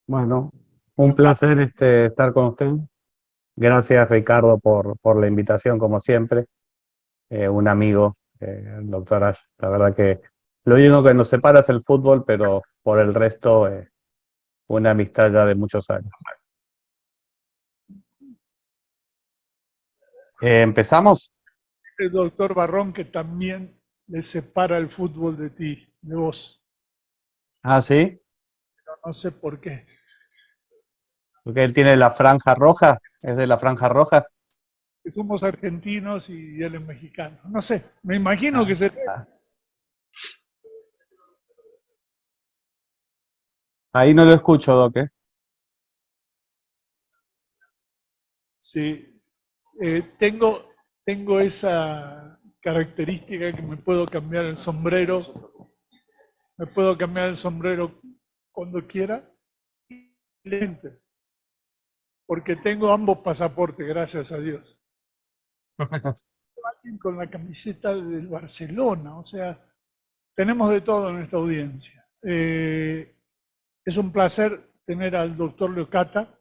Bueno, un placer estar con usted. Gracias, Ricardo, por la invitación, como siempre. Un amigo, el doctor Ash. La verdad que lo único que nos separa es el fútbol, pero por el resto, una amistad ya de muchos años. ¿Empezamos? El doctor Barrón, que también le separa el fútbol de ti, de vos. Ah, sí, No sé por qué. porque él tiene la franja roja, es de la franja roja. Que somos argentinos y él es mexicano. No sé, me imagino que Ah, se... ah. Ahí no lo escucho, Doc, ¿eh? Sí, tengo esa característica que me puedo cambiar el sombrero cuando quiera, porque tengo ambos pasaportes, gracias a Dios. Alguien con la camiseta del Barcelona, o sea, tenemos de todo en esta audiencia. Es un placer tener al doctor Leocata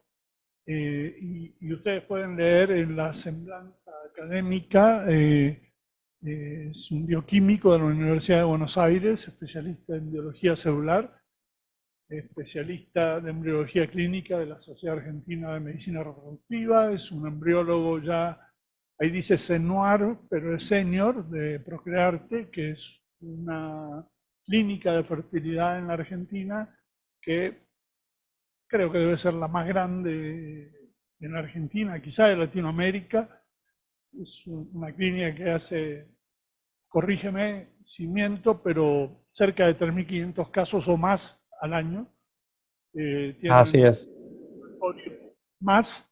y ustedes pueden leer en la semblanza académica. Es un bioquímico de la Universidad de Buenos Aires, especialista en biología celular, especialista de embriología clínica de la Sociedad Argentina de Medicina Reproductiva, es un embriólogo ya, ahí dice senior, pero es senior de Procrearte, que es una clínica de fertilidad en la Argentina que creo que debe ser la más grande en la Argentina, quizá de Latinoamérica. Es una clínica que hace, corrígeme si miento, pero cerca de 3.500 casos o más al año. Así Tienen es. más,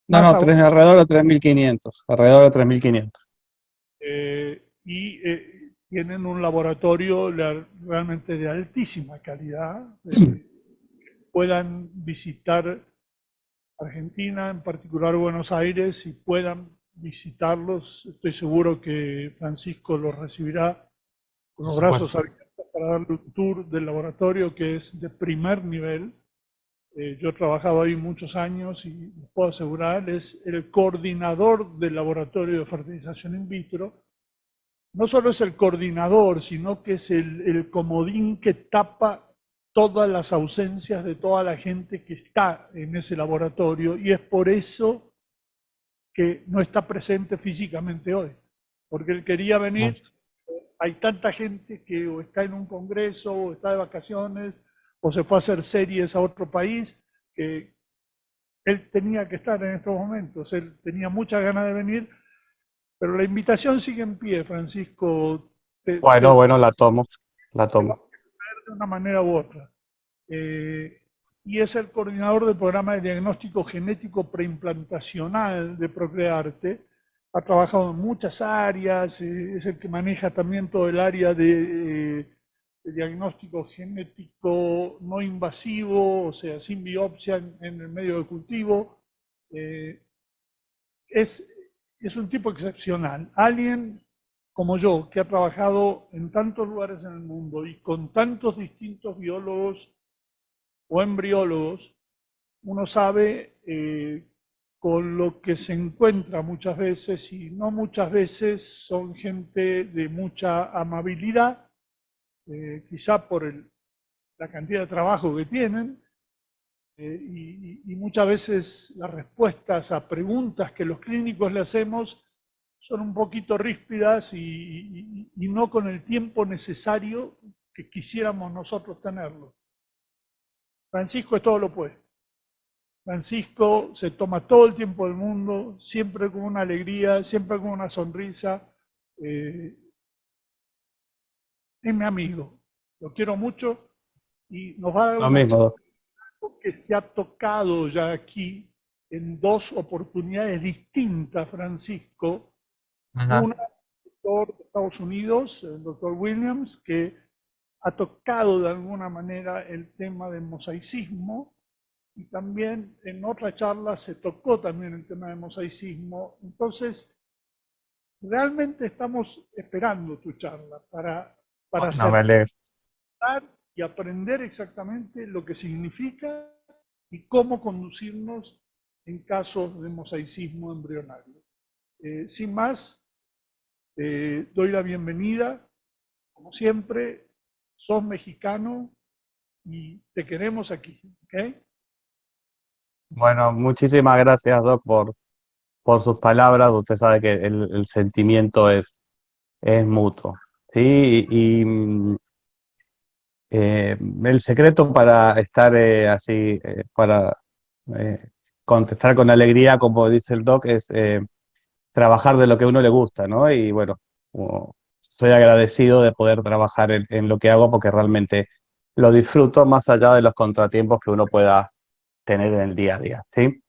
No, más no, aún, alrededor de 3.500, alrededor de 3.500. y tienen un laboratorio realmente de altísima calidad. Puedan visitar Argentina, en particular Buenos Aires, y puedan visitarlos. Estoy seguro que Francisco los recibirá con Por los brazos supuesto. abiertos para darle un tour del laboratorio que es de primer nivel. Yo he trabajado ahí muchos años y les puedo asegurar, es el coordinador del laboratorio de fertilización in vitro. No solo es el coordinador, sino que es el comodín que tapa todas las ausencias de toda la gente que está en ese laboratorio, y es por eso que no está presente físicamente hoy, porque él quería No, venir. Hay tanta gente que o está en un congreso, o está de vacaciones, o se fue a hacer series a otro país, que él tenía que estar en estos momentos. Él tenía muchas ganas de venir, pero la invitación sigue en pie, Francisco. bueno, Te bueno, la tomo, la vamos tomo. a ver de una manera u otra. Y es el coordinador del programa de diagnóstico genético preimplantacional de Procrearte. Ha trabajado en muchas áreas, es el que maneja también todo el área de diagnóstico genético no invasivo, o sea, sin biopsia en el medio de cultivo. Eh, es, es un tipo excepcional. Alguien como yo, que ha trabajado en tantos lugares en el mundo y con tantos distintos biólogos o embriólogos, uno sabe con lo que se encuentra muchas veces, y no muchas veces son gente de mucha amabilidad, quizá por la cantidad de trabajo que tienen, y muchas veces las respuestas a preguntas que los clínicos le hacemos son un poquito ríspidas y no con el tiempo necesario que quisiéramos nosotros tenerlo. Francisco es todo lo opuesto. Francisco se toma todo el tiempo del mundo, siempre con una alegría, siempre con una sonrisa. Eh, es mi amigo, lo quiero mucho y nos va a dar Lo una mismo, charla Doc. que se ha tocado ya aquí en dos oportunidades distintas, Francisco. Ajá. Una, el doctor de Estados Unidos, el doctor Williams, que ha tocado de alguna manera el tema del mosaicismo, y también en otra charla se tocó también el tema del mosaicismo. Entonces, realmente estamos esperando tu charla para Bueno, me alegro. acercar y aprender exactamente lo que significa y cómo conducirnos en casos de mosaicismo embrionario. Sin más, doy la bienvenida. Como siempre, sos mexicano y te queremos aquí. ¿Okay? Bueno, muchísimas gracias, Doc, por sus palabras. Usted sabe que el sentimiento es mutuo. Sí, el secreto para estar así, para eh, contestar con alegría, como dice el Doc, es trabajar de lo que a uno le gusta, ¿no? Y bueno, soy agradecido de poder trabajar en lo que hago porque realmente lo disfruto más allá de los contratiempos que uno pueda tener en el día a día, ¿sí?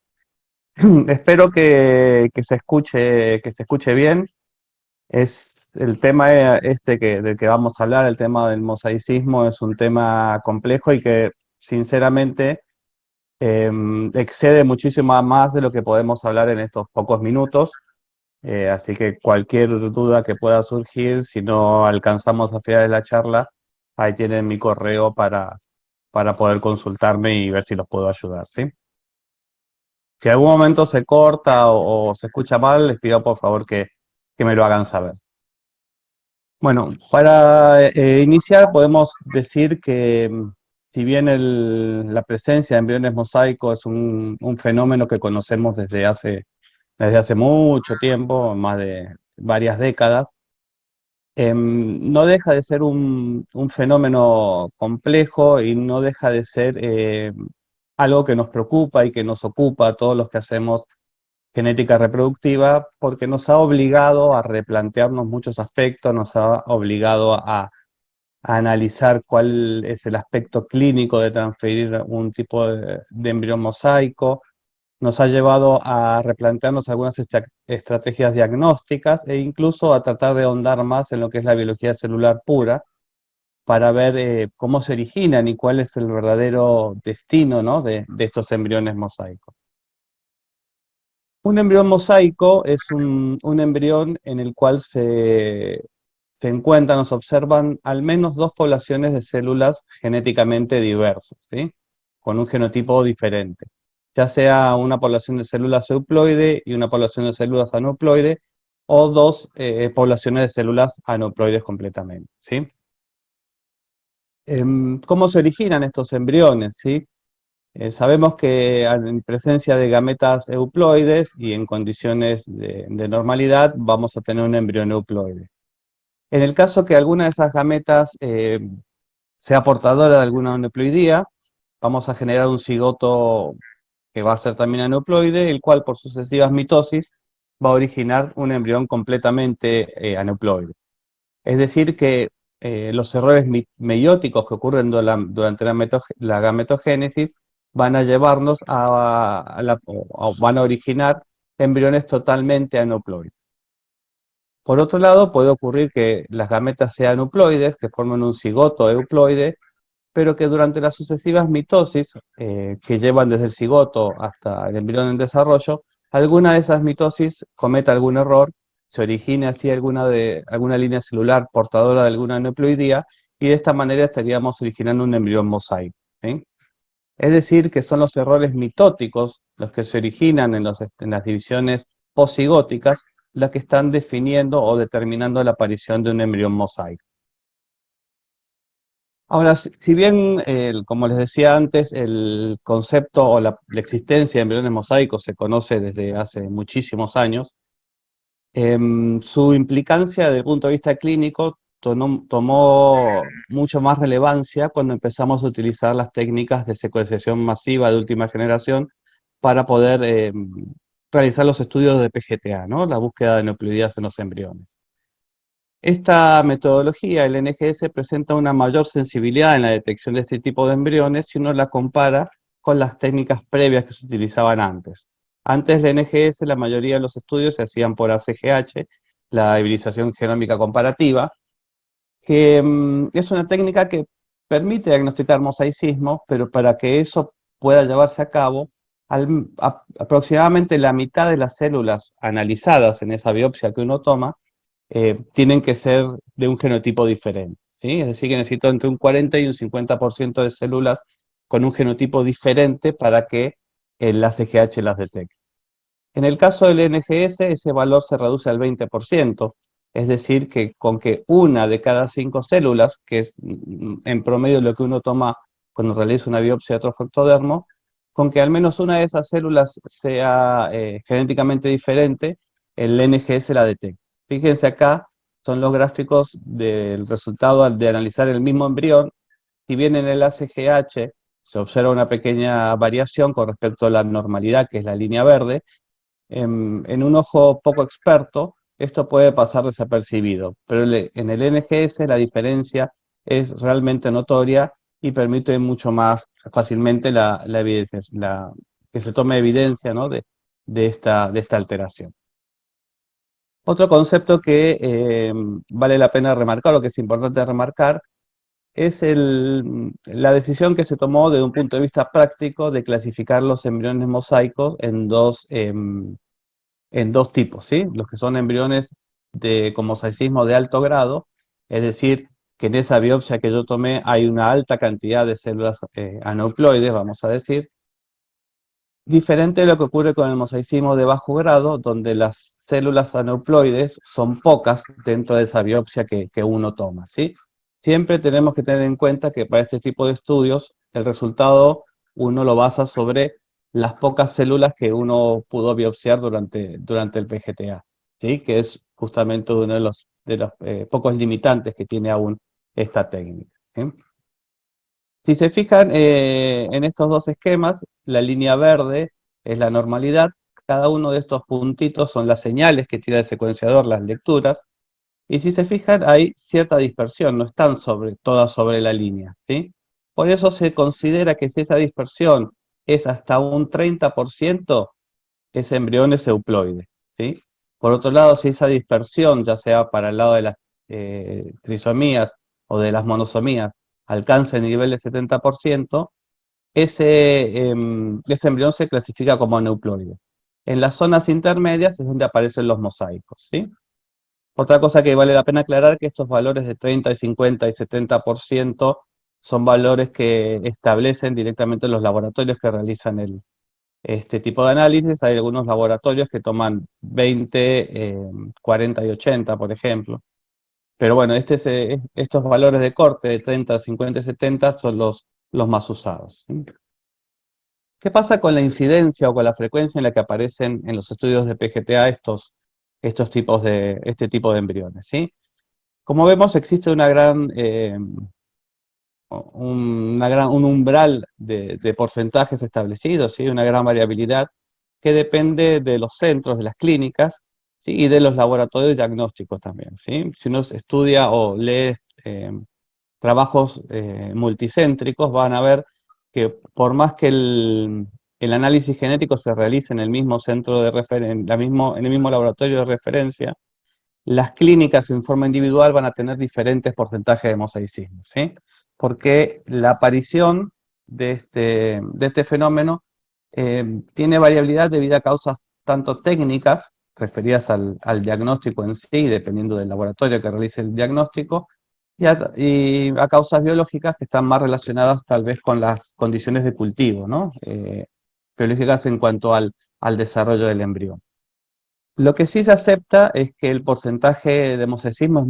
Espero que se escuche bien. Es el tema del que vamos a hablar, el tema del mosaicismo, es un tema complejo y que sinceramente excede muchísimo más de lo que podemos hablar en estos pocos minutos. Así que cualquier duda que pueda surgir, si no alcanzamos a final de la charla, ahí tienen mi correo para poder consultarme y ver si los puedo ayudar, ¿sí? Si en algún momento se corta o se escucha mal, les pido por favor que me lo hagan saber. Bueno, para iniciar podemos decir que si bien la presencia de embriones mosaicos es un fenómeno que conocemos desde hace mucho tiempo, más de varias décadas, no deja de ser un fenómeno complejo y no deja de ser algo que nos preocupa y que nos ocupa a todos los que hacemos genética reproductiva, porque nos ha obligado a replantearnos muchos aspectos, nos ha obligado a analizar cuál es el aspecto clínico de transferir un tipo de embrión mosaico, nos ha llevado a replantearnos algunas estrategias diagnósticas e incluso a tratar de ahondar más en lo que es la biología celular pura para ver cómo se originan y cuál es el verdadero destino, ¿no?, de estos embriones mosaicos. Un embrión mosaico es un embrión en el cual se encuentran o se observan al menos dos poblaciones de células genéticamente diversas, ¿sí?, con un genotipo diferente, ya sea una población de células euploide y una población de células aneuploide, o dos poblaciones de células aneuploides completamente, ¿sí? ¿Cómo se originan estos embriones, sí? Sabemos que en presencia de gametas euploides y en condiciones de normalidad vamos a tener un embrión euploide. En el caso que alguna de esas gametas sea portadora de alguna aneuploidía, vamos a generar un cigoto que va a ser también aneuploide, el cual por sucesivas mitosis va a originar un embrión completamente aneuploide. Es decir que los errores meióticos que ocurren durante la gametogénesis van a llevarnos van a originar embriones totalmente aneuploides. Por otro lado, puede ocurrir que las gametas sean euploides, que formen un cigoto euploide, pero que durante las sucesivas mitosis, que llevan desde el cigoto hasta el embrión en desarrollo, alguna de esas mitosis cometa algún error, se origine así alguna línea celular portadora de alguna aneuploidía, y de esta manera estaríamos originando un embrión mosaico, ¿sí? Es decir, que son los errores mitóticos los que se originan en las divisiones posigóticas, las que están definiendo o determinando la aparición de un embrión mosaico. Ahora, si bien, como les decía antes, el concepto o la existencia de embriones mosaicos se conoce desde hace muchísimos años, su implicancia desde el punto de vista clínico tomó mucho más relevancia cuando empezamos a utilizar las técnicas de secuenciación masiva de última generación para poder realizar los estudios de PGTA, ¿no?, la búsqueda de nucleoideas en los embriones. Esta metodología, el NGS, presenta una mayor sensibilidad en la detección de este tipo de embriones si uno la compara con las técnicas previas que se utilizaban antes. Antes del NGS, la mayoría de los estudios se hacían por ACGH, la hibridización genómica comparativa, que es una técnica que permite diagnosticar mosaicismo, pero para que eso pueda llevarse a cabo, aproximadamente la mitad de las células analizadas en esa biopsia que uno toma tienen que ser de un genotipo diferente, ¿sí? Es decir, que necesito entre un 40 y un 50% de células con un genotipo diferente para que el ACGH las detecte. En el caso del NGS, ese valor se reduce al 20%, es decir, que con que una de cada 5 células, que es en promedio lo que uno toma cuando realiza una biopsia de trofectodermo, con que al menos una de esas células sea genéticamente diferente, el NGS la detecta. Fíjense acá, son los gráficos del resultado de analizar el mismo embrión. Si bien en el ACGH se observa una pequeña variación con respecto a la normalidad, que es la línea verde, en un ojo poco experto, esto puede pasar desapercibido, pero en el NGS la diferencia es realmente notoria y permite mucho más fácilmente la evidencia, que se tome evidencia, ¿no?, de esta alteración. Otro concepto que vale la pena remarcar, o que es importante remarcar, es la decisión que se tomó desde un punto de vista práctico de clasificar los embriones mosaicos en dos tipos, ¿sí? Los que son embriones con mosaicismo de alto grado, es decir, que en esa biopsia que yo tomé hay una alta cantidad de células aneuploides, vamos a decir, diferente de lo que ocurre con el mosaicismo de bajo grado, donde las células aneuploides son pocas dentro de esa biopsia que uno toma, ¿sí? Siempre tenemos que tener en cuenta que para este tipo de estudios el resultado uno lo basa sobre las pocas células que uno pudo biopsiar durante el PGTA, ¿sí? Que es justamente uno de los pocos limitantes que tiene aún esta técnica, ¿sí? Si se fijan en estos dos esquemas, la línea verde es la normalidad, cada uno de estos puntitos son las señales que tira el secuenciador, las lecturas, y si se fijan hay cierta dispersión, no están todas sobre la línea, ¿sí? Por eso se considera que si esa dispersión es hasta un 30%, ese embrión es euploide, ¿sí? Por otro lado, si esa dispersión, ya sea para el lado de las trisomías o de las monosomías, alcanza el nivel del 70%, ese embrión se clasifica como aneuploide. En las zonas intermedias es donde aparecen los mosaicos, ¿sí? Otra cosa que vale la pena aclarar, que estos valores de 30, y 50 y 70% son valores que establecen directamente los laboratorios que realizan este tipo de análisis. Hay algunos laboratorios que toman 20, 40 y 80, por ejemplo. Pero bueno, estos valores de corte de 30, 50 y 70 son los más usados, ¿sí? ¿Qué pasa con la incidencia o con la frecuencia en la que aparecen en los estudios de PGTA este tipo de embriones, ¿sí? Como vemos, existe un umbral de porcentajes establecidos, ¿sí? Una gran variabilidad que depende de los centros, de las clínicas, ¿sí? Y de los laboratorios diagnósticos también, ¿sí? Si uno estudia o lee eh, trabajos multicéntricos, van a ver que por más que el análisis genético se realice en el mismo centro de referencia, en el mismo laboratorio de referencia, las clínicas en forma individual van a tener diferentes porcentajes de mosaicismo, ¿sí? Porque la aparición de este fenómeno tiene variabilidad debido a causas tanto técnicas, referidas al diagnóstico en sí, dependiendo del laboratorio que realice el diagnóstico, y a causas biológicas que están más relacionadas tal vez con las condiciones de cultivo, ¿no? Biológicas en cuanto al desarrollo del embrión. Lo que sí se acepta es que el porcentaje de mosaicismo es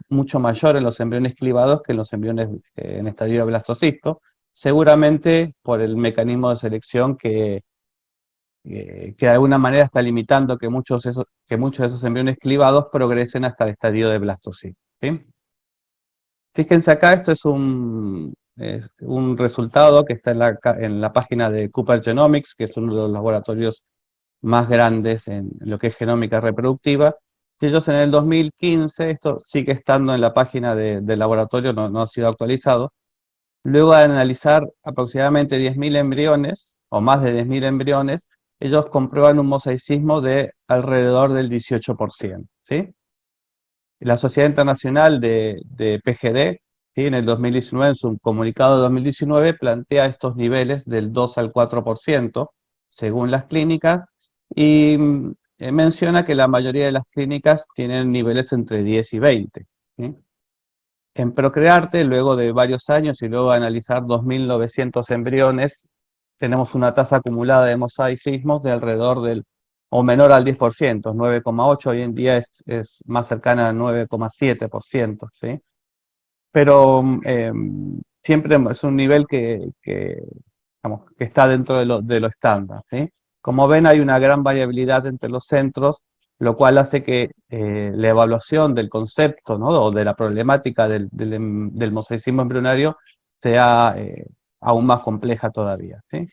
mucho mayor en los embriones clivados que en los embriones en estadio de blastocisto, seguramente por el mecanismo de selección que de alguna manera está limitando que muchos de esos embriones clivados progresen hasta el estadio de blastocisto, ¿sí? Fíjense acá, esto es un resultado que está en la página de Cooper Genomics, que es uno de los laboratorios más grandes en lo que es genómica reproductiva. Y ellos en el 2015, esto sigue estando en la página del laboratorio, no ha sido actualizado, luego de analizar aproximadamente 10.000 embriones, o más de 10.000 embriones, ellos comprueban un mosaicismo de alrededor del 18%, ¿sí? La Sociedad Internacional de PGD, ¿sí?, en el 2019, en su comunicado de 2019, plantea estos niveles del 2 al 4%, según las clínicas, y menciona que la mayoría de las clínicas tienen niveles entre 10 y 20, ¿sí? En Procrearte, luego de varios años y luego de analizar 2.900 embriones, tenemos una tasa acumulada de mosaicismos de alrededor del, o menor al 10%, 9,8%, hoy en día es más cercana al 9,7%, ¿sí? Pero siempre es un nivel digamos, que está dentro de lo estándar, ¿sí? Como ven, hay una gran variabilidad entre los centros, lo cual hace que la evaluación del concepto, ¿no? O de la problemática del mosaicismo embrionario sea aún más compleja todavía, ¿sí?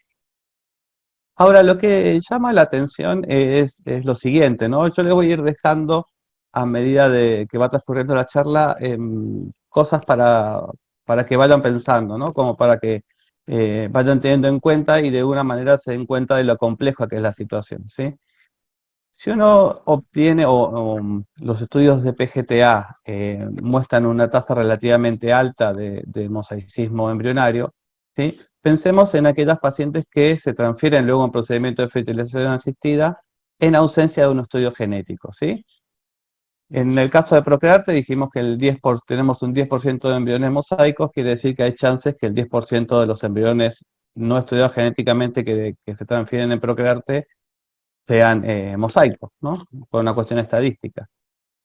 Ahora, lo que llama la atención es lo siguiente, ¿no? Yo le voy a ir dejando, a medida de que va transcurriendo la charla, cosas para que vayan pensando, ¿no? Como para que vayan teniendo en cuenta y de alguna manera se den cuenta de lo compleja que es la situación, ¿sí? Si uno obtiene, los estudios de PGTA muestran una tasa relativamente alta de mosaicismo embrionario, ¿sí? Pensemos en aquellas pacientes que se transfieren luego a un procedimiento de fertilización asistida en ausencia de un estudio genético, ¿sí? En el caso de Procrearte dijimos que tenemos un 10% de embriones mosaicos, quiere decir que hay chances que el 10% de los embriones no estudiados genéticamente que se transfieren en Procrearte sean mosaicos, ¿no? Por una cuestión estadística.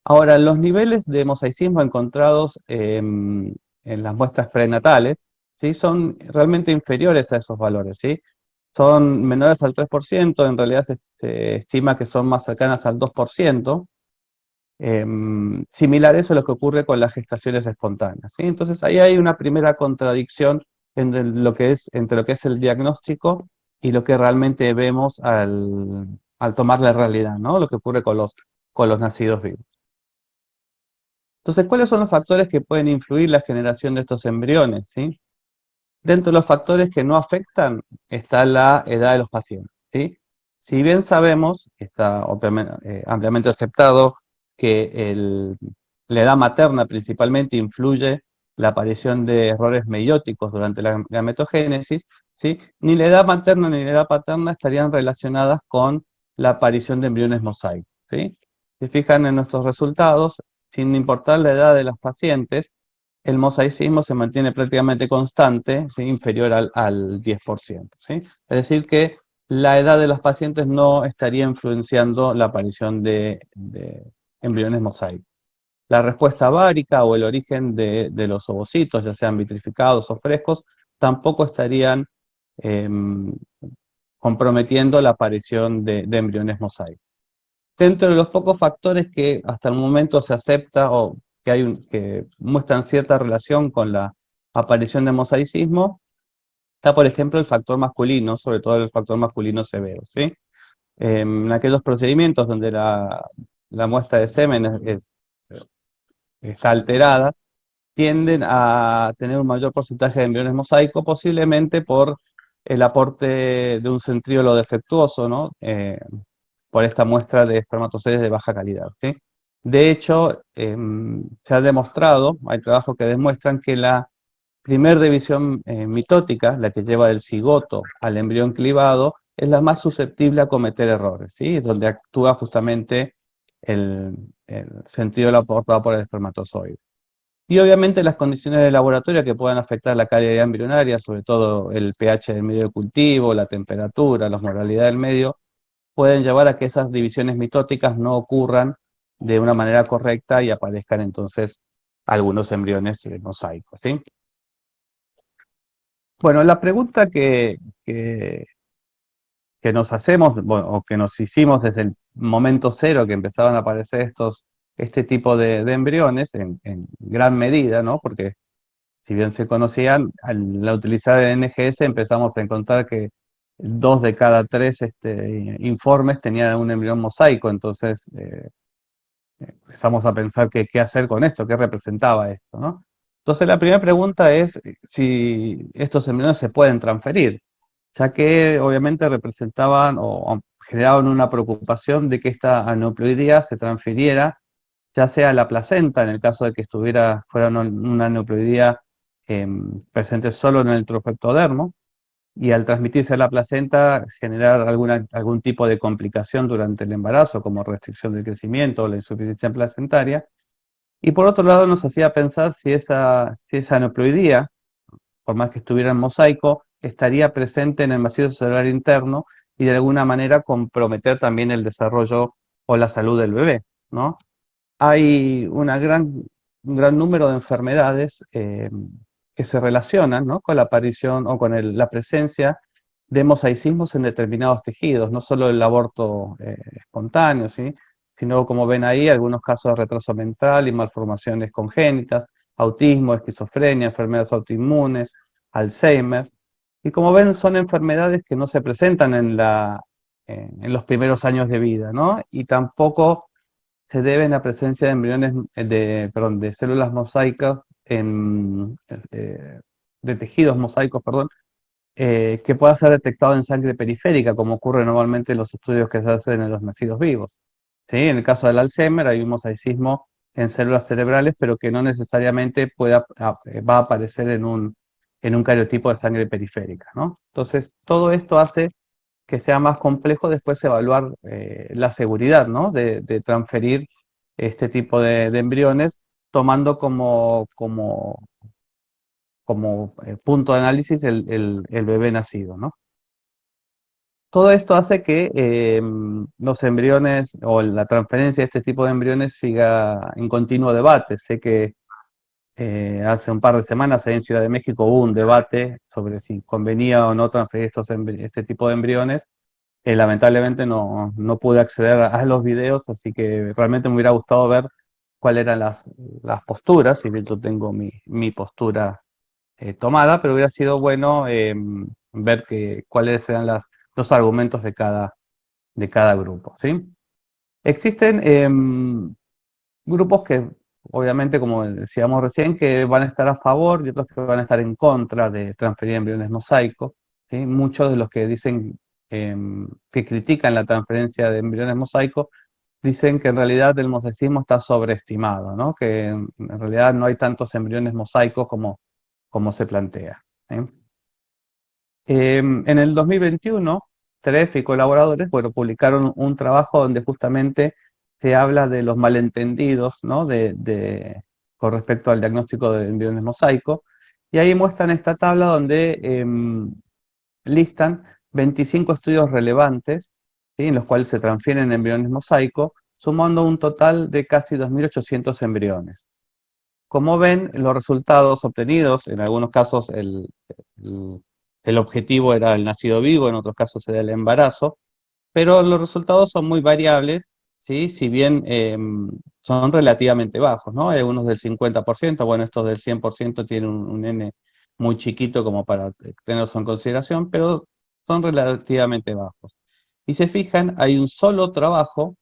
Ahora, los niveles de mosaicismo encontrados en las muestras prenatales, ¿sí? Son realmente inferiores a esos valores, ¿sí? Son menores al 3%, en realidad se estima que son más cercanas al 2%, similar a eso a lo que ocurre con las gestaciones espontáneas, ¿sí? Entonces ahí hay una primera contradicción entre lo que es el diagnóstico y lo que realmente vemos al tomar la realidad, ¿no? Lo que ocurre con los nacidos vivos. Entonces, ¿cuáles son los factores que pueden influir la generación de estos embriones, ¿sí? Dentro de los factores que no afectan está la edad de los pacientes, ¿sí? Si bien sabemos, está ampliamente aceptado, que la edad materna principalmente influye la aparición de errores meióticos durante la gametogénesis, ¿sí? Ni la edad materna ni la edad paterna estarían relacionadas con la aparición de embriones mosaicos, ¿sí? Si fijan en nuestros resultados, sin importar la edad de los pacientes, el mosaicismo se mantiene prácticamente constante, ¿sí? Inferior al 10%, ¿sí? Es decir, que la edad de los pacientes no estaría influenciando la aparición de embriones mosaicos. La respuesta bárica o el origen de los ovocitos, ya sean vitrificados o frescos, tampoco estarían eh, comprometiendo la aparición de embriones mosaicos. Dentro de los pocos factores que hasta el momento se acepta o que muestran cierta relación con la aparición de mosaicismo, está por ejemplo el factor masculino, sobre todo el factor masculino severo, ¿sí? En aquellos procedimientos donde la muestra de semen está alterada, tienden a tener un mayor porcentaje de embriones mosaicos, posiblemente por el aporte de un centríolo defectuoso, ¿no? Por esta muestra de espermatozoides de baja calidad, ¿sí? De hecho, se ha demostrado, hay trabajos que demuestran que la primer división mitótica, la que lleva del cigoto al embrión clivado, es la más susceptible a cometer errores, ¿sí? Donde actúa justamente el centríolo aportado por el espermatozoide. Y obviamente las condiciones de laboratorio que puedan afectar la calidad embrionaria, sobre todo el pH del medio de cultivo, la temperatura, la osmolaridad del medio, pueden llevar a que esas divisiones mitóticas no ocurran de una manera correcta y aparezcan entonces algunos embriones mosaicos, ¿sí? Bueno, la pregunta que nos hacemos, bueno, o que nos hicimos desde el momento cero que empezaban a aparecer este tipo de embriones, en gran medida, ¿no? Porque si bien se conocían, al utilizar el NGS empezamos a encontrar que 2 de cada 3 informes tenían un embrión mosaico, entonces empezamos a pensar qué hacer con esto, qué representaba esto, ¿no? Entonces la primera pregunta es si estos embriones se pueden transferir, ya que obviamente representaban o generaban una preocupación de que esta aneuploidía se transfiriera, ya sea a la placenta, en el caso de que fuera una aneuploidía presente solo en el trofectodermo, y al transmitirse a la placenta generar algún tipo de complicación durante el embarazo, como restricción del crecimiento o la insuficiencia placentaria, Y por otro lado nos hacía pensar si esa aneuploidía, por más que estuviera en mosaico, estaría presente en el macizo cerebral interno y de alguna manera comprometer también el desarrollo o la salud del bebé, ¿no? Hay un gran número de enfermedades que se relacionan, ¿no?, con la aparición o con la presencia de mosaicismos en determinados tejidos, no solo el aborto espontáneo, ¿sí?, sino, como ven ahí, algunos casos de retraso mental y malformaciones congénitas, autismo, esquizofrenia, enfermedades autoinmunes, Alzheimer. Y como ven, son enfermedades que no se presentan en los primeros años de vida, ¿no? Y tampoco se debe a la presencia de embriones, perdón, de células mosaicas, de tejidos mosaicos, perdón, que pueda ser detectado en sangre periférica, como ocurre normalmente en los estudios que se hacen en los nacidos vivos. ¿Sí? En el caso del Alzheimer hay un mosaicismo en células cerebrales, pero que no necesariamente va a aparecer en un cariotipo de sangre periférica, ¿no? Entonces, todo esto hace que sea más complejo después evaluar la seguridad, ¿no?, de transferir este tipo de embriones, tomando como punto de análisis el bebé nacido, ¿no? Todo esto hace que los embriones o la transferencia de este tipo de embriones siga en continuo debate. Sé que hace un par de semanas en Ciudad de México hubo un debate sobre si convenía o no transferir este tipo de embriones. Lamentablemente no pude acceder a los videos, así que realmente me hubiera gustado ver cuáles eran las posturas, si bien yo tengo mi postura tomada, pero hubiera sido bueno ver cuáles eran los argumentos de cada grupo, ¿sí? Existen grupos que, obviamente, como decíamos recién, que van a estar a favor y otros que van a estar en contra de transferir embriones mosaicos, ¿sí? Muchos de los que dicen que critican la transferencia de embriones mosaicos dicen que en realidad el mosaicismo está sobreestimado, ¿no?, que en realidad no hay tantos embriones mosaicos como se plantea, ¿sí? En el 2021, TREF y colaboradores, bueno, publicaron un trabajo donde justamente se habla de los malentendidos, ¿no?, con respecto al diagnóstico de embriones mosaicos, y ahí muestran esta tabla donde listan 25 estudios relevantes, ¿sí?, en los cuales se transfieren embriones mosaicos, sumando un total de casi 2.800 embriones. Como ven, los resultados obtenidos, en algunos casos el- el objetivo era el nacido vivo, en otros casos era el embarazo, pero los resultados son muy variables, ¿sí? Si bien son relativamente bajos, ¿no? Hay unos del 50%, bueno, estos del 100% tienen un N muy chiquito como para tenerlos en consideración, pero son relativamente bajos. Y se fijan, hay un solo trabajo,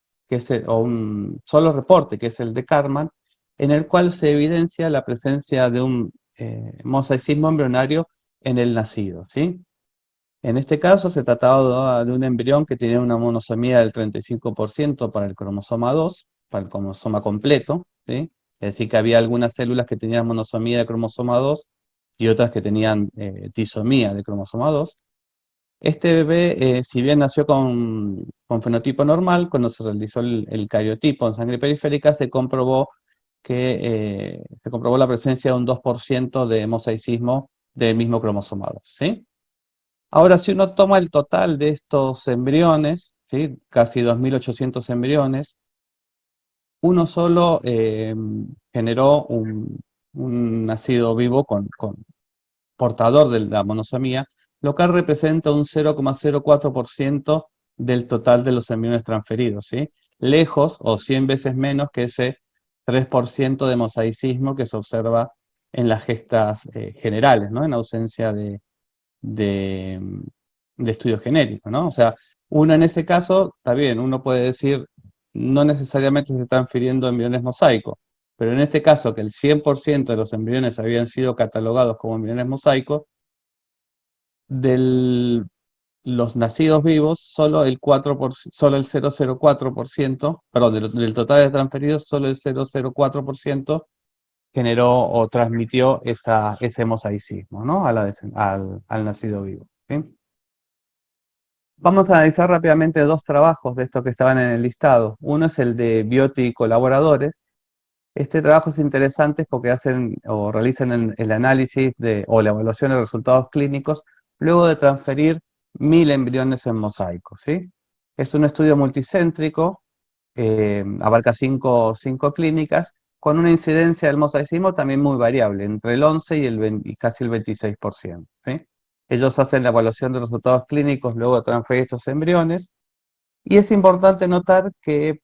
o un solo reporte, que es el de Carman, en el cual se evidencia la presencia de un mosaicismo embrionario en el nacido, ¿sí? En este caso se trataba de un embrión que tenía una monosomía del 35% para el cromosoma 2, para el cromosoma completo, ¿sí? Es decir, que había algunas células que tenían monosomía de cromosoma 2 y otras que tenían disomía de cromosoma 2. Este bebé, si bien nació con fenotipo normal, cuando se realizó el cariotipo en sangre periférica, se comprobó la presencia de un 2% de mosaicismo del mismo cromosoma 2, ¿sí? Ahora, si uno toma el total de estos embriones, ¿sí?, casi 2.800 embriones, uno solo generó un nacido vivo con portador de la monosomía, lo cual representa un 0,04% del total de los embriones transferidos, ¿sí? Lejos o 100 veces menos que ese 3% de mosaicismo que se observa en las gestas generales, ¿no?, en ausencia de, de estudios genéricos, ¿no? O sea, uno en ese caso, está bien, uno puede decir, no necesariamente se están transfiriendo embriones mosaicos, pero en este caso, que el 100% de los embriones habían sido catalogados como embriones mosaicos, de los nacidos vivos, solo el 0,04%, perdón, del total de transferidos, solo el 0,04% generó o transmitió ese mosaicismo, ¿no?, al nacido vivo, ¿sí? Vamos a analizar rápidamente dos trabajos de estos que estaban en el listado. Uno es el de Biotti y colaboradores, Este trabajo es interesante porque hacen o realizan el análisis o la evaluación de resultados clínicos luego de transferir 1000 embriones en mosaico, ¿sí? Es un estudio multicéntrico, abarca cinco clínicas, con una incidencia del mosaicismo también muy variable, entre el 11 y, y casi el 26%, ¿sí? Ellos hacen la evaluación de resultados clínicos luego de transferir estos embriones, y es importante notar que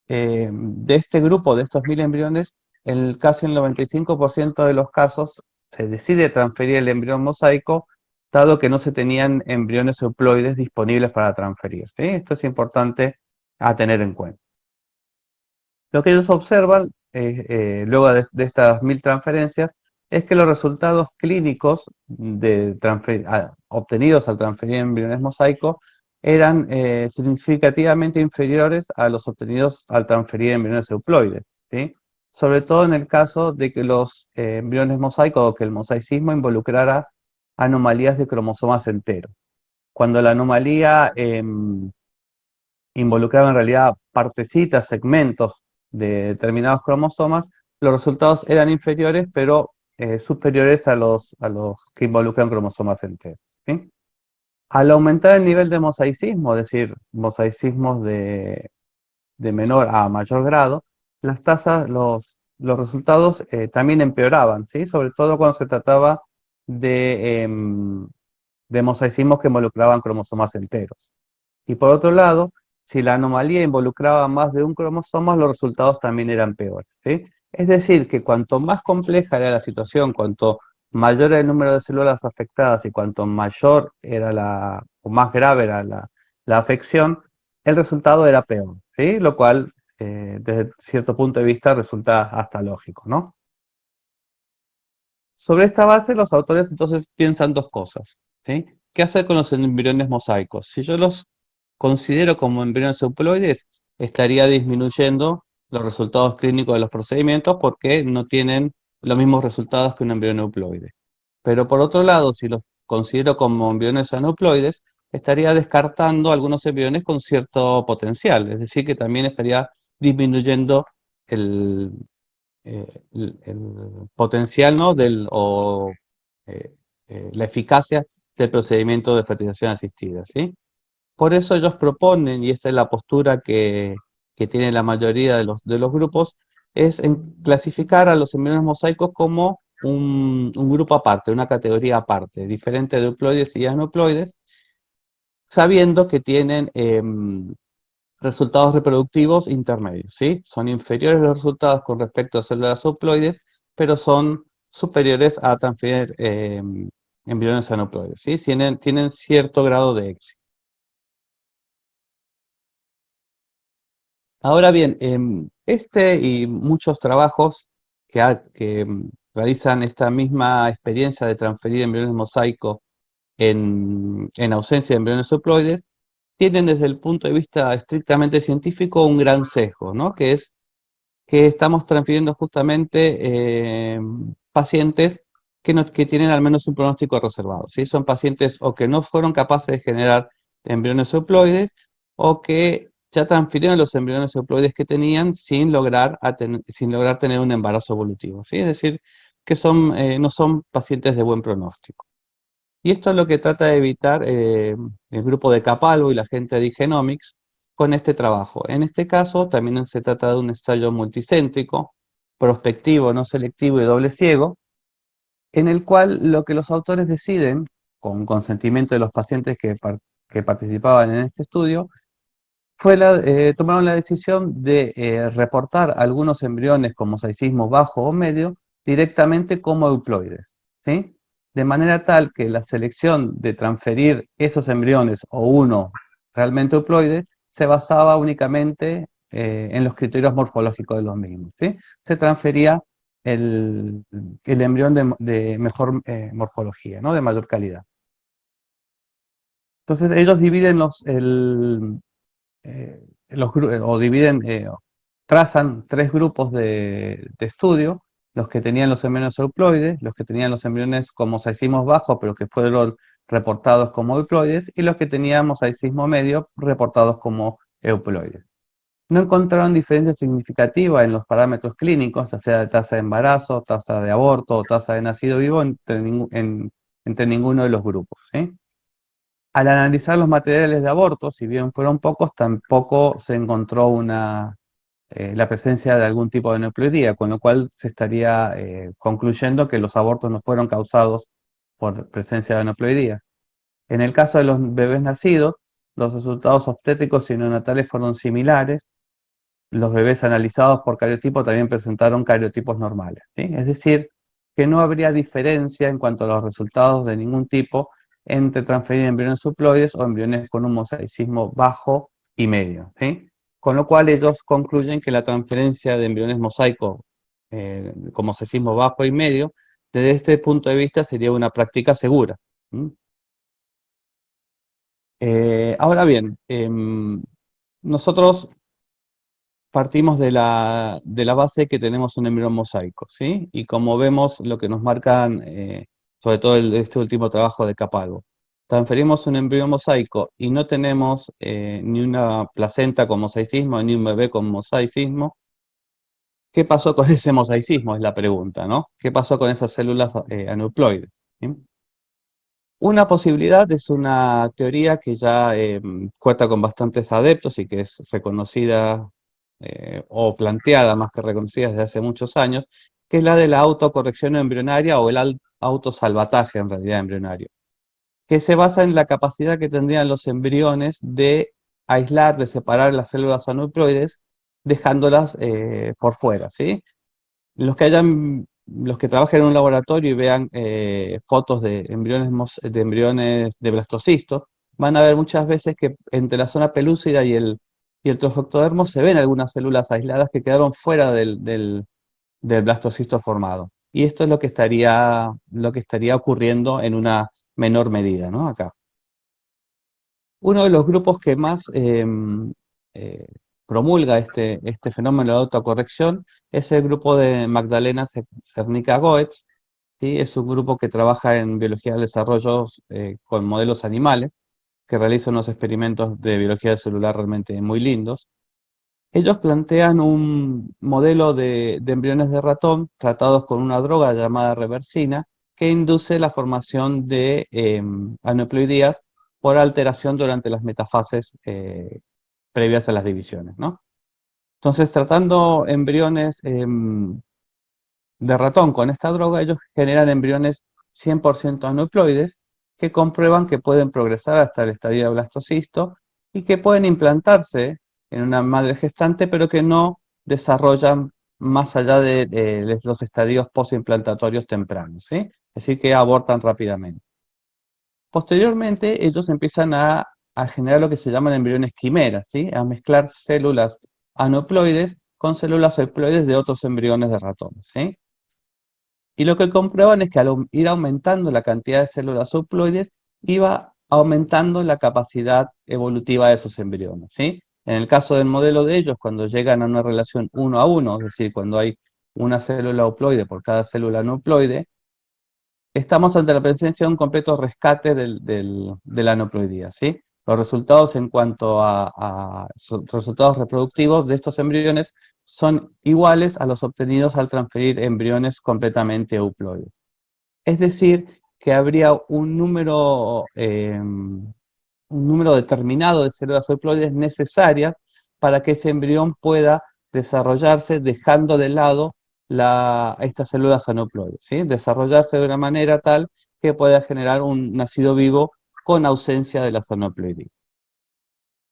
de este grupo, de estos 1000 embriones, casi el 95% de los casos se decide transferir el embrión mosaico, dado que no se tenían embriones euploides disponibles para transferir, ¿sí? Esto es importante a tener en cuenta. Lo que ellos observan, luego de estas 1000 transferencias, es que los resultados clínicos obtenidos al transferir embriones mosaico eran significativamente inferiores a los obtenidos al transferir embriones euploides, ¿sí? Sobre todo en el caso de que los embriones mosaicos o que el mosaicismo involucrara anomalías de cromosomas enteros. Cuando la anomalía involucraba en realidad partecitas, segmentos de determinados cromosomas, los resultados eran inferiores, pero superiores a los que involucran cromosomas enteros, ¿sí? Al aumentar el nivel de mosaicismo, es decir, mosaicismos de menor a mayor grado, las tasas, los resultados también empeoraban, ¿sí? Sobre todo cuando se trataba de mosaicismos que involucraban cromosomas enteros. Y por otro lado, si la anomalía involucraba más de un cromosoma, los resultados también eran peores, ¿sí? Es decir, que cuanto más compleja era la situación, cuanto mayor era el número de células afectadas y cuanto mayor era o más grave era la afección, el resultado era peor, ¿sí? Lo cual, desde cierto punto de vista, resulta hasta lógico, ¿no? Sobre esta base, los autores entonces piensan dos cosas, ¿sí? ¿Qué hacer con los embriones mosaicos? Si yo los considero como embriones euploides, estaría disminuyendo los resultados clínicos de los procedimientos porque no tienen los mismos resultados que un embrión euploide. Pero por otro lado, si los considero como embriones aneuploides, estaría descartando algunos embriones con cierto potencial, es decir, que también estaría disminuyendo el, el potencial, ¿no? Eh, la eficacia del procedimiento de fertilización asistida, ¿sí? Por eso ellos proponen, y esta es la postura que tiene la mayoría de los grupos, es clasificar a los embriones mosaicos como un grupo aparte, una categoría aparte, diferente de euploides y aneuploides, sabiendo que tienen resultados reproductivos intermedios, ¿sí? Son inferiores los resultados con respecto a células euploides, pero son superiores a transferir embriones aneuploides, ¿sí? Tienen cierto grado de éxito. Ahora bien, este y muchos trabajos que realizan esta misma experiencia de transferir embriones mosaico en ausencia de embriones euploides, tienen desde el punto de vista estrictamente científico un gran sesgo, ¿no? Que es que estamos transfiriendo justamente pacientes que tienen al menos un pronóstico reservado, ¿sí? Son pacientes o que no fueron capaces de generar embriones euploides o que ya transfirieron los embriones euploides que tenían sin lograr tener un embarazo evolutivo, ¿sí? Es decir, que no son pacientes de buen pronóstico. Y esto es lo que trata de evitar el grupo de Capalvo y la gente de Genomics con este trabajo. En este caso también se trata de un ensayo multicéntrico, prospectivo, no selectivo y doble ciego, en el cual lo que los autores deciden, con consentimiento de los pacientes que participaban en este estudio, tomaron la decisión de reportar algunos embriones con mosaicismo bajo o medio directamente como euploides, ¿sí? De manera tal que la selección de transferir esos embriones o uno realmente euploide se basaba únicamente en los criterios morfológicos de los mismos, ¿sí? Se transfería el, el embrión de mejor morfología, ¿no? De mayor calidad. Entonces ellos dividen o dividen, trazan tres grupos de estudio: los que tenían los embriones euploides, los que tenían los embriones con mosaicismo bajo, pero que fueron reportados como euploides, y los que tenían mosaicismo medio, reportados como euploides. No encontraron diferencia significativa en los parámetros clínicos, ya sea de tasa de embarazo, tasa de aborto o tasa de nacido vivo entre ninguno de los grupos, ¿sí? Al analizar los materiales de aborto, si bien fueron pocos, tampoco se encontró la presencia de algún tipo de aneuploidía, con lo cual se estaría concluyendo que los abortos no fueron causados por presencia de aneuploidía. En el caso de los bebés nacidos, los resultados obstétricos y neonatales fueron similares. Los bebés analizados por cariotipo también presentaron cariotipos normales, ¿sí? Es decir, que no habría diferencia en cuanto a los resultados de ningún tipo entre transferir embriones suploides o embriones con un mosaicismo bajo y medio, ¿sí? Con lo cual ellos concluyen que la transferencia de embriones mosaico con mosaicismo bajo y medio, desde este punto de vista sería una práctica segura. Ahora bien, nosotros partimos de la base que tenemos un embrión mosaico, ¿sí? Y como vemos, lo que nos marcan, sobre todo este último trabajo de Capalvo, transferimos un embrión mosaico y no tenemos ni una placenta con mosaicismo, ni un bebé con mosaicismo. ¿Qué pasó con ese mosaicismo? Es la pregunta, ¿no? ¿Qué pasó con esas células aneuploides? ¿Sí? Una posibilidad es una teoría que ya cuenta con bastantes adeptos y que es reconocida o planteada más que reconocida desde hace muchos años, que es la de la autocorrección embrionaria o el autosalvataje en realidad embrionario, que se basa en la capacidad que tendrían los embriones de aislar, de separar las células aneuploides, dejándolas por fuera, ¿sí? Los que trabajen en un laboratorio y vean fotos de embriones de blastocistos, van a ver muchas veces que entre la zona pelúcida y el trofectodermo se ven algunas células aisladas que quedaron fuera del blastocisto formado. Y esto es lo que estaría ocurriendo en una menor medida, ¿no? Acá. Uno de los grupos que más eh, promulga este fenómeno de autocorrección es el grupo de Magdalena Cernica-Goetz, ¿sí? Es un grupo que trabaja en biología del desarrollo con modelos animales, que realiza unos experimentos de biología celular realmente muy lindos. Ellos plantean un modelo de embriones de ratón tratados con una droga llamada reversina que induce la formación de aneuploidías por alteración durante las metafases previas a las divisiones, ¿no? Entonces, tratando embriones de ratón con esta droga, ellos generan embriones 100% aneuploides que comprueban que pueden progresar hasta el estadio de blastocisto y que pueden implantarse en una madre gestante, pero que no desarrollan más allá de los estadios postimplantatorios tempranos, ¿sí? Es decir, que abortan rápidamente. Posteriormente, ellos empiezan a generar lo que se llaman embriones quimeras, ¿sí? A mezclar células aneuploides con células euploides de otros embriones de ratones, ¿sí? Y lo que comprueban es que al ir aumentando la cantidad de células euploides, iba aumentando la capacidad evolutiva de esos embriones, ¿sí? En el caso del modelo de ellos, cuando llegan a una relación 1 a 1, es decir, cuando hay una célula euploide por cada célula no euploide, estamos ante la presencia de un completo rescate de la aneuploidía, ¿sí? Los resultados en cuanto a resultados reproductivos de estos embriones son iguales a los obtenidos al transferir embriones completamente euploides. Es decir, que habría un número determinado de células euploides necesarias para que ese embrión pueda desarrollarse dejando de lado estas células aneuploides, ¿sí? Desarrollarse de una manera tal que pueda generar un nacido vivo con ausencia de las aneuploidías.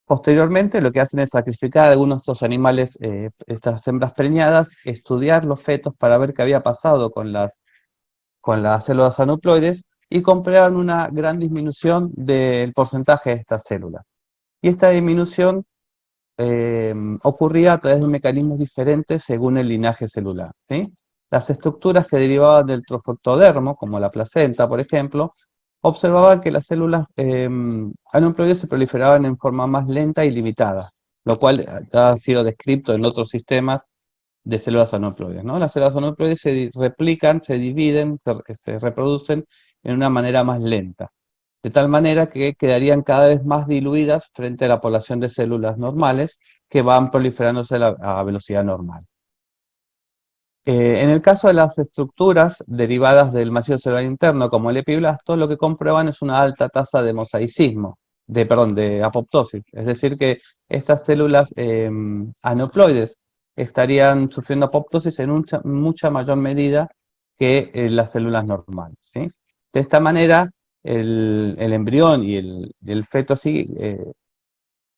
Posteriormente, lo que hacen es sacrificar a algunos de estos animales, estas hembras preñadas, estudiar los fetos para ver qué había pasado con las células aneuploides y comprueban una gran disminución del porcentaje de estas células. Y esta disminución ocurría a través de mecanismos diferentes según el linaje celular, ¿sí? Las estructuras que derivaban del trofectodermo, como la placenta, por ejemplo, observaban que las células aneuploides se proliferaban en forma más lenta y limitada, lo cual ha sido descrito en otros sistemas de células aneuploides, ¿no? Las células aneuploides se replican, se dividen, se reproducen en una manera más lenta. de tal manera que quedarían cada vez más diluidas frente a la población de células normales que van proliferándose a velocidad normal. En el caso de las estructuras derivadas del macizo celular interno, como el epiblasto, lo que comprueban es una alta tasa de mosaicismo, de apoptosis. Es decir, que estas células aneuploides estarían sufriendo apoptosis en mucha mayor medida que las células normales, ¿sí? De esta manera, el embrión y el feto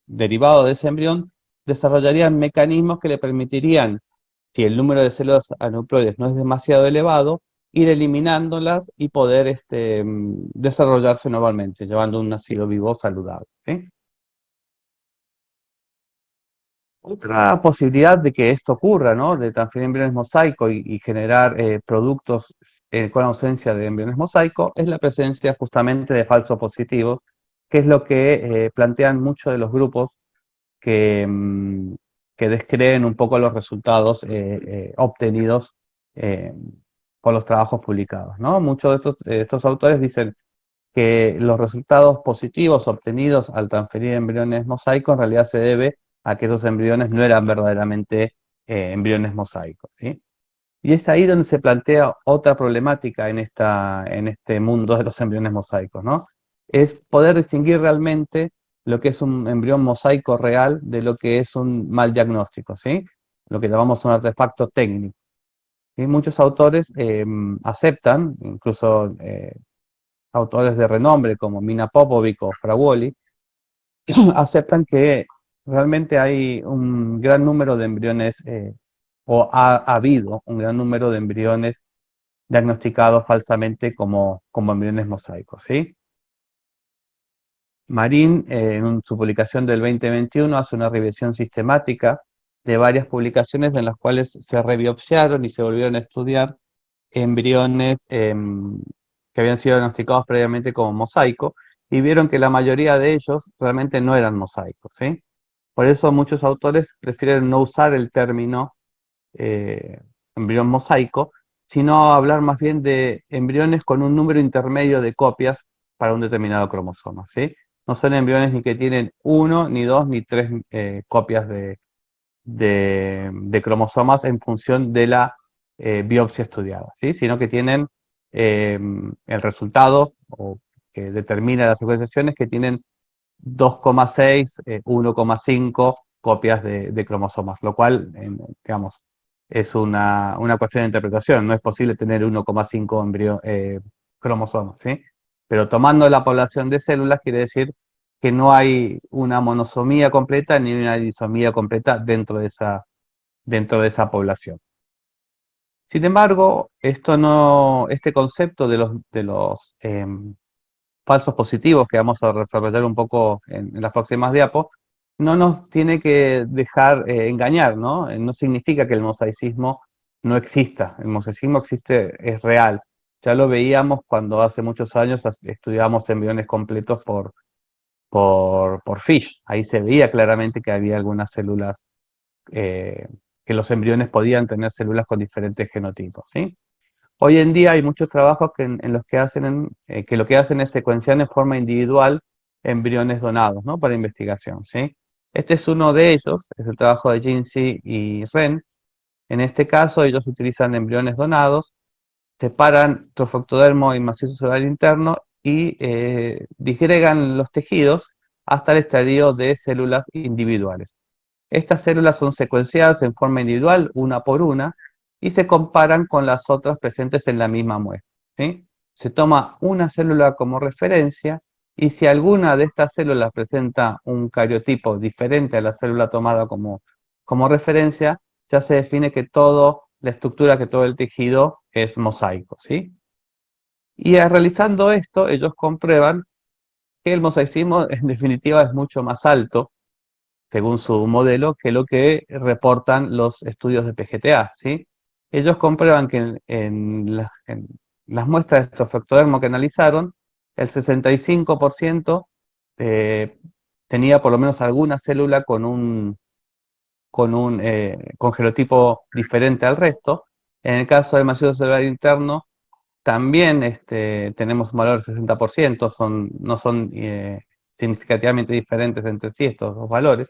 derivado de ese embrión desarrollarían mecanismos que le permitirían, si el número de células aneuploides no es demasiado elevado, ir eliminándolas y poder desarrollarse normalmente, llevando un nacido vivo saludable, ¿sí? Otra posibilidad de que esto ocurra, ¿no? De transferir embriones mosaico y generar productos con ausencia de embriones mosaico, es la presencia justamente de falsos positivos, que es lo que plantean muchos de los grupos que, que descreen un poco los resultados obtenidos eh, por los trabajos publicados, ¿no? Muchos de estos autores dicen que los resultados positivos obtenidos al transferir embriones mosaicos en realidad se debe a que esos embriones no eran verdaderamente embriones mosaicos, ¿sí? Y es ahí donde se plantea otra problemática en este mundo de los embriones mosaicos, ¿no? Es poder distinguir realmente lo que es un embrión mosaico real de lo que es un mal diagnóstico, ¿sí? Lo que llamamos un artefacto técnico. Y muchos autores aceptan, incluso autores de renombre como Mina Popovic o Fragoli, aceptan que realmente hay un gran número de embriones, o ha habido un gran número de embriones diagnosticados falsamente como embriones mosaicos, ¿sí? Marín, en su publicación del 2021, hace una revisión sistemática de varias publicaciones en las cuales se rebiopsiaron y se volvieron a estudiar embriones que habían sido diagnosticados previamente como mosaico y vieron que la mayoría de ellos realmente no eran mosaicos, ¿sí? Por eso muchos autores prefieren no usar el término eh, embrión mosaico, sino hablar más bien de embriones con un número intermedio de copias para un determinado cromosoma, ¿sí? No son embriones ni que tienen uno, ni dos, ni tres copias de cromosomas en función de la biopsia estudiada, ¿sí? Sino que tienen el resultado o que determina las secuenciaciones que tienen 2,6, 1,5 copias de cromosomas, lo cual, digamos, es una cuestión de interpretación. No es posible tener 1,5 cromosomas, ¿sí? Pero tomando la población de células quiere decir que no hay una monosomía completa ni una disomía completa dentro de esa población. Sin embargo, este concepto de los falsos positivos que vamos a desarrollar un poco en las próximas diapos, no nos tiene que dejar engañar, ¿no? No significa que el mosaicismo no exista. El mosaicismo existe, es real. Ya lo veíamos cuando hace muchos años estudiábamos embriones completos por FISH. Ahí se veía claramente que había algunas células, eh, que los embriones podían tener células con diferentes genotipos, ¿sí? Hoy en día hay muchos trabajos en los que que lo que hacen es secuenciar en forma individual embriones donados, ¿no? Para investigación, ¿sí? Este es uno de ellos, es el trabajo de Jinsey y Ren. En este caso, ellos utilizan embriones donados, separan trofectodermo y macizo celular interno y disgregan los tejidos hasta el estadio de células individuales. Estas células son secuenciadas en forma individual, una por una, y se comparan con las otras presentes en la misma muestra, ¿sí? Se toma una célula como referencia y si alguna de estas células presenta un cariotipo diferente a la célula tomada como referencia, ya se define que toda la estructura, que todo el tejido es mosaico, ¿sí? Y realizando esto, ellos comprueban que el mosaicismo en definitiva es mucho más alto según su modelo, que lo que reportan los estudios de PGTA, ¿sí? Ellos comprueban que en las muestras de estrofectodermo que analizaron, el 65% eh, tenía por lo menos alguna célula con genotipo diferente al resto. En el caso del macizo celular interno, también tenemos un valor del 60%, no son significativamente diferentes entre sí estos dos valores,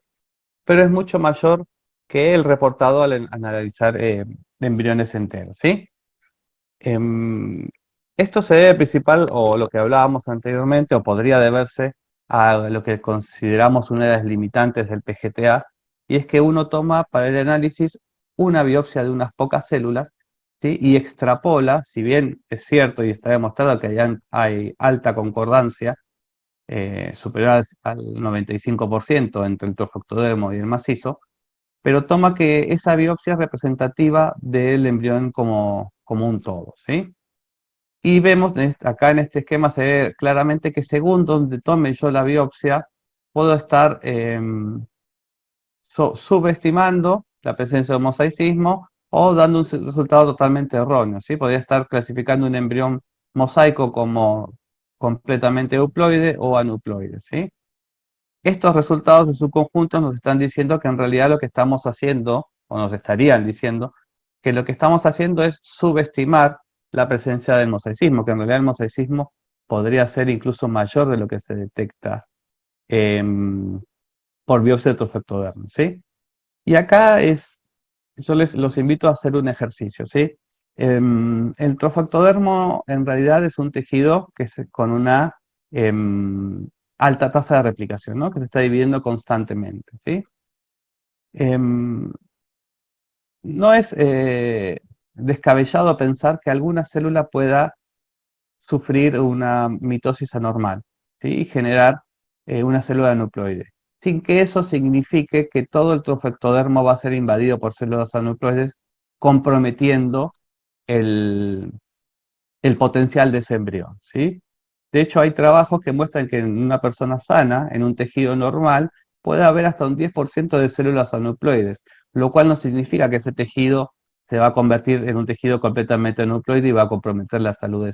pero es mucho mayor que el reportado al analizar embriones enteros, ¿sí? Em, Esto se debe principal, o lo que hablábamos anteriormente, o podría deberse a lo que consideramos una de las limitantes del PGTA, y es que uno toma para el análisis una biopsia de unas pocas células, ¿sí? Y extrapola, si bien es cierto y está demostrado que hay alta concordancia, superior al 95% entre el trofectodermo y el macizo, pero toma que esa biopsia es representativa del embrión como un todo, ¿sí? Y vemos acá en este esquema se ve claramente que según donde tome yo la biopsia, puedo estar subestimando la presencia de mosaicismo o dando un resultado totalmente erróneo, ¿sí? Podría estar clasificando un embrión mosaico como completamente euploide o anuploide, ¿sí? Estos resultados en su conjunto nos están diciendo que en realidad lo que estamos haciendo, o nos estarían diciendo, que lo que estamos haciendo es subestimar la presencia del mosaicismo, que en realidad el mosaicismo podría ser incluso mayor de lo que se detecta por biopsia de trofectodermo, ¿sí? Y acá yo los invito a hacer un ejercicio, ¿sí? El trofectodermo en realidad es un tejido que con una alta tasa de replicación, ¿no? Que se está dividiendo constantemente, ¿sí? Em, no es descabellado pensar que alguna célula pueda sufrir una mitosis anormal, ¿sí? Y generar una célula nucleoide, sin que eso signifique que todo el trofectodermo va a ser invadido por células anucleoides, comprometiendo el, el potencial de ese embrión, ¿sí? De hecho, hay trabajos que muestran que en una persona sana, en un tejido normal, puede haber hasta un 10% de células aneuploides, lo cual no significa que ese tejido se va a convertir en un tejido completamente aneuploide y va a comprometer la salud de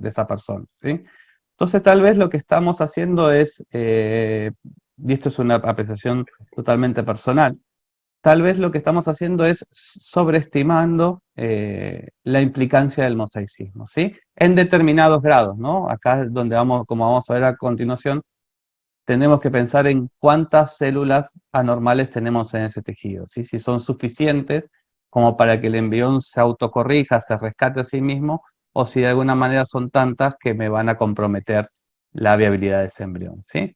esa persona, ¿sí? Entonces, tal vez lo que estamos haciendo es, y esto es una apreciación totalmente personal, tal vez lo que estamos haciendo es sobreestimando la implicancia del mosaicismo, ¿sí? En determinados grados, ¿no? Acá es donde vamos, como vamos a ver a continuación, tenemos que pensar en cuántas células anormales tenemos en ese tejido, ¿sí? Si son suficientes como para que el embrión se autocorrija, se rescate a sí mismo, o si de alguna manera son tantas que me van a comprometer la viabilidad de ese embrión, ¿sí?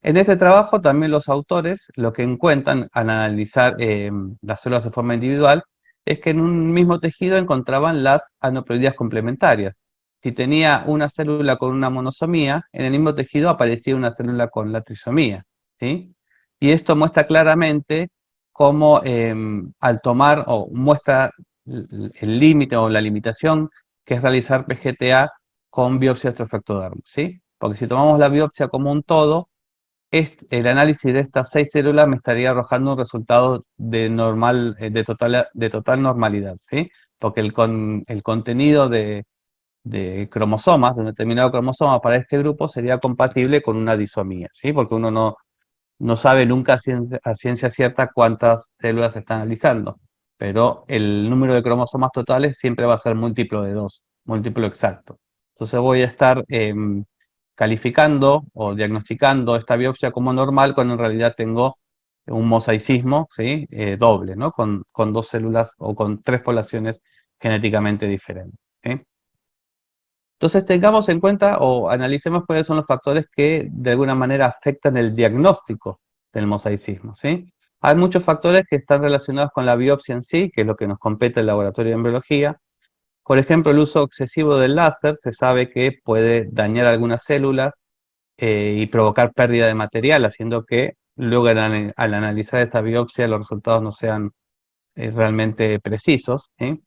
En este trabajo también los autores lo que encuentran al analizar las células de forma individual es que en un mismo tejido encontraban las aneuploidías complementarias. Si tenía una célula con una monosomía, en el mismo tejido aparecía una célula con la trisomía, ¿sí? Y esto muestra claramente cómo al tomar o muestra el límite o la limitación que es realizar PGTA con biopsia estrofectodermo, ¿sí? Porque si tomamos la biopsia como un todo, el análisis de estas 6 células me estaría arrojando un resultado de total normalidad, ¿sí? Porque el contenido de cromosomas, de un determinado cromosoma para este grupo sería compatible con una disomía, ¿sí? Porque uno no sabe nunca a ciencia cierta cuántas células se están analizando, pero el número de cromosomas totales siempre va a ser múltiplo de 2, múltiplo exacto. Entonces voy a estar calificando o diagnosticando esta biopsia como normal cuando en realidad tengo un mosaicismo, ¿sí? Doble, ¿no? Con dos células o con tres poblaciones genéticamente diferentes, ¿sí? Entonces tengamos en cuenta o analicemos cuáles son los factores que de alguna manera afectan el diagnóstico del mosaicismo, ¿sí? Hay muchos factores que están relacionados con la biopsia en sí, que es lo que nos compete el laboratorio de embriología. Por ejemplo, el uso excesivo del láser se sabe que puede dañar algunas células y provocar pérdida de material, haciendo que luego al analizar esta biopsia los resultados no sean realmente precisos, ¿sí?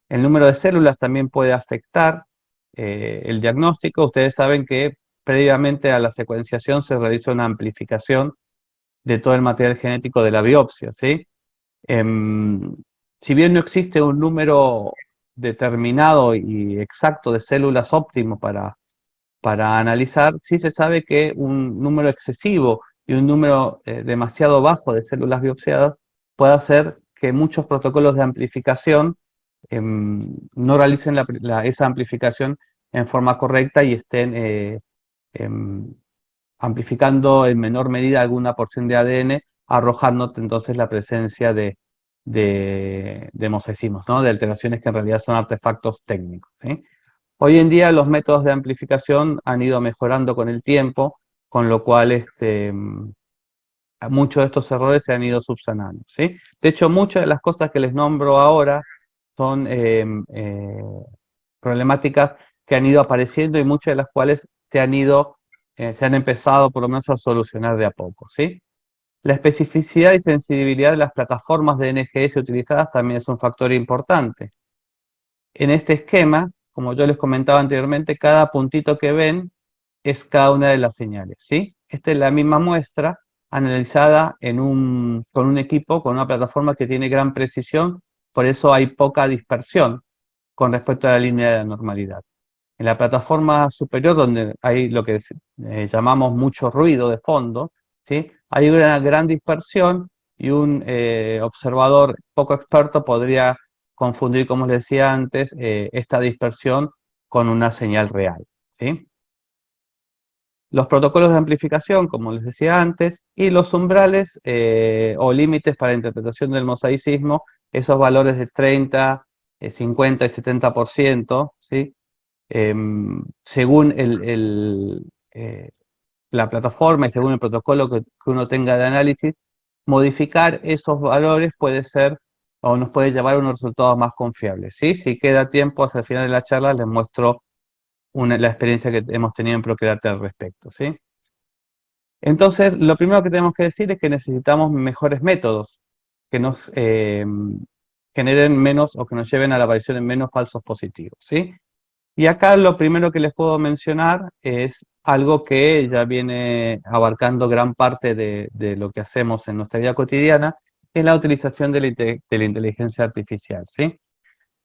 El número de células también puede afectar el diagnóstico. Ustedes saben que previamente a la secuenciación se realiza una amplificación de todo el material genético de la biopsia, ¿sí? Em, si bien no existe un número determinado y exacto de células óptimo para analizar, sí se sabe que un número excesivo y un número demasiado bajo de células biopsiadas puede hacer que muchos protocolos de amplificación no realicen esa amplificación en forma correcta y estén amplificando en menor medida alguna porción de ADN, arrojándote entonces la presencia de mosaicismos, ¿no? De alteraciones que en realidad son artefactos técnicos, ¿sí? Hoy en día los métodos de amplificación han ido mejorando con el tiempo, con lo cual muchos de estos errores se han ido subsanando, ¿sí? De hecho, muchas de las cosas que les nombro ahora son problemáticas que han ido apareciendo y muchas de las cuales se han empezado por lo menos a solucionar de a poco, ¿sí? La especificidad y sensibilidad de las plataformas de NGS utilizadas también es un factor importante. En este esquema, como yo les comentaba anteriormente, cada puntito que ven es cada una de las señales, ¿sí? Esta es la misma muestra analizada con un equipo, con una plataforma que tiene gran precisión, por eso hay poca dispersión con respecto a la línea de la normalidad. En la plataforma superior, donde hay lo que llamamos mucho ruido de fondo, ¿sí? Hay una gran dispersión y un observador poco experto podría confundir, como les decía antes, esta dispersión con una señal real, ¿sí? Los protocolos de amplificación, como les decía antes, y los umbrales o límites para interpretación del mosaicismo, esos valores de 30, 50 y 70%, ¿sí? Según la plataforma y según el protocolo que uno tenga de análisis, modificar esos valores puede ser o nos puede llevar a unos resultados más confiables, ¿sí? Si queda tiempo hacia el final de la charla les muestro la experiencia que hemos tenido en Procreate al respecto, ¿sí? Entonces, lo primero que tenemos que decir es que necesitamos mejores métodos que nos generen menos o que nos lleven a la aparición de menos falsos positivos, ¿sí? Y acá lo primero que les puedo mencionar es algo que ya viene abarcando gran parte de lo que hacemos en nuestra vida cotidiana, que es la utilización de la inteligencia artificial, ¿sí?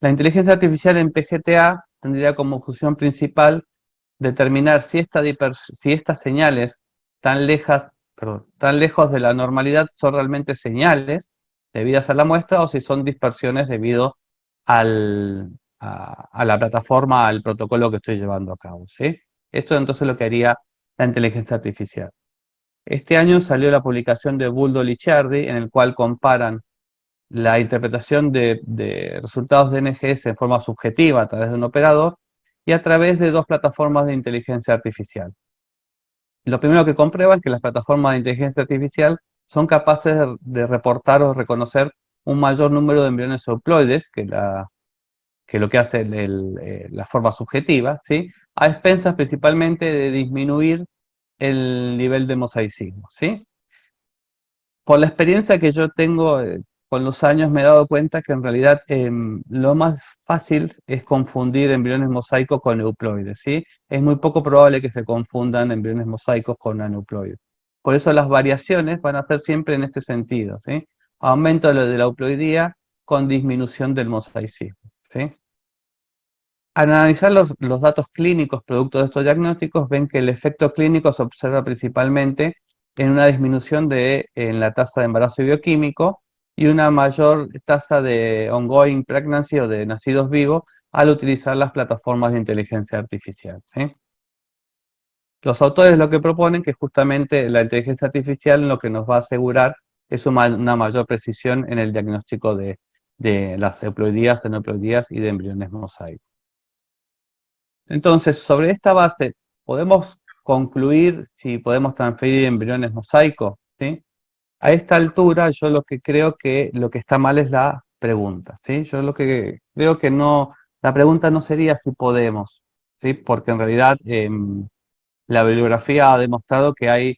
La inteligencia artificial en PGTA tendría como función principal determinar si estas señales tan lejos de la normalidad son realmente señales debidas a la muestra o si son dispersiones debido a la plataforma, al protocolo que estoy llevando a cabo, ¿sí? Esto entonces es lo que haría la inteligencia artificial. Este año salió la publicación de Buldo Licciardi, en el cual comparan la interpretación de resultados de NGS en forma subjetiva a través de un operador y a través de dos plataformas de inteligencia artificial. Lo primero que comprueban es que las plataformas de inteligencia artificial son capaces de reportar o reconocer un mayor número de embriones euploides que lo que hace la forma subjetiva, ¿sí? A expensas principalmente de disminuir el nivel de mosaicismo, ¿sí? Por la experiencia que yo tengo con los años me he dado cuenta que en realidad lo más fácil es confundir embriones mosaicos con euploides, ¿sí? Es muy poco probable que se confundan embriones mosaicos con aneuploides. Por eso las variaciones van a ser siempre en este sentido, ¿sí? Aumento de la euploidía con disminución del mosaicismo, ¿sí? Al analizar los datos clínicos producto de estos diagnósticos, ven que el efecto clínico se observa principalmente en una disminución en la tasa de embarazo bioquímico y una mayor tasa de ongoing pregnancy o de nacidos vivos al utilizar las plataformas de inteligencia artificial, ¿sí? Los autores lo que proponen que justamente la inteligencia artificial lo que nos va a asegurar es una mayor precisión en el diagnóstico de las euploidías, aneuploidías y de embriones mosaicos. Entonces, sobre esta base, ¿podemos concluir si podemos transferir embriones mosaicos? ¿Sí? A esta altura, yo lo que creo que lo que está mal es la pregunta, ¿sí? Yo lo que creo que no, la pregunta no sería si podemos, ¿sí? Porque en realidad la bibliografía ha demostrado que hay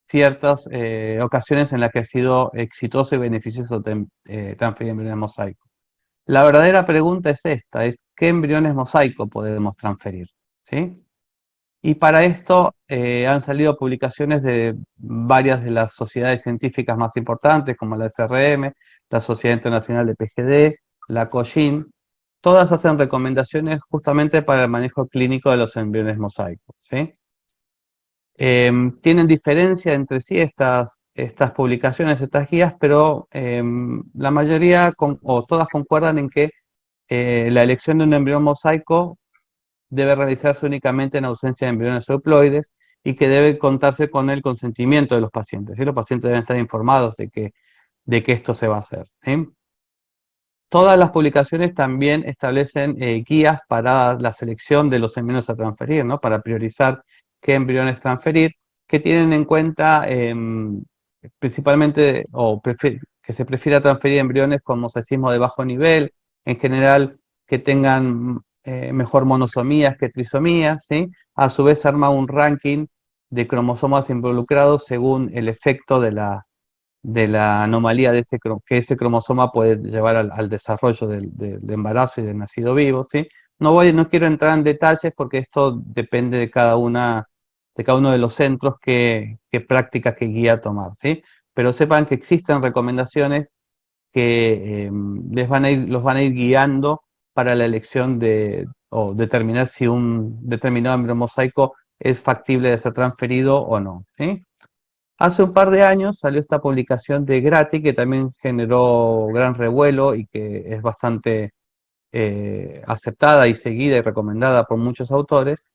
ciertas ocasiones en las que ha sido exitoso y beneficioso transferir embriones mosaicos. La verdadera pregunta es esta, es ¿qué embriones mosaico podemos transferir? ¿Sí? Y para esto han salido publicaciones de varias de las sociedades científicas más importantes, como la SRM, la Sociedad Internacional de PGD, la COGIN. Todas hacen recomendaciones justamente para el manejo clínico de los embriones mosaicos, ¿sí? Tienen diferencia entre sí estas publicaciones, estas guías, pero la mayoría o todas concuerdan en que la elección de un embrión mosaico debe realizarse únicamente en ausencia de embriones euploides y que debe contarse con el consentimiento de los pacientes. ¿Sí? Los pacientes deben estar informados de que esto se va a hacer. ¿Sí? Todas las publicaciones también establecen guías para la selección de los embriones a transferir, ¿no? Para priorizar qué embriones transferir, que tienen en cuenta principalmente, que se prefiera transferir embriones con mosaicismo de bajo nivel, en general que tengan mejor monosomías que trisomías, ¿sí? A su vez se arma un ranking de cromosomas involucrados según el efecto de la anomalía que ese cromosoma puede llevar al desarrollo del embarazo y del nacido vivo, ¿sí? No quiero entrar en detalles porque esto depende de de cada uno de los centros qué práctica, qué guía tomar, ¿sí? Pero sepan que existen recomendaciones que los van a ir guiando para la elección o determinar si un determinado embrión mosaico es factible de ser transferido o no, ¿sí? Hace un par de años salió esta publicación de Grati, que también generó gran revuelo y que es bastante aceptada y seguida y recomendada por muchos autores.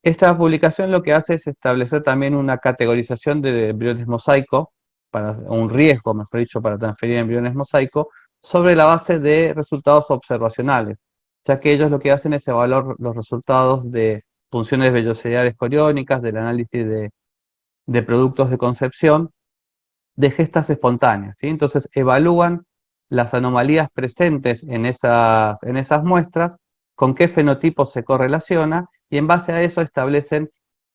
Esta publicación lo que hace es establecer también una categorización de embriones mosaico, un riesgo, mejor dicho, para transferir embriones mosaico, sobre la base de resultados observacionales, ya que ellos lo que hacen es evaluar los resultados de funciones vellosidades coriónicas, del análisis de productos de concepción, de gestas espontáneas, ¿sí? Entonces evalúan las anomalías presentes en esas muestras, con qué fenotipo se correlaciona, y en base a eso establecen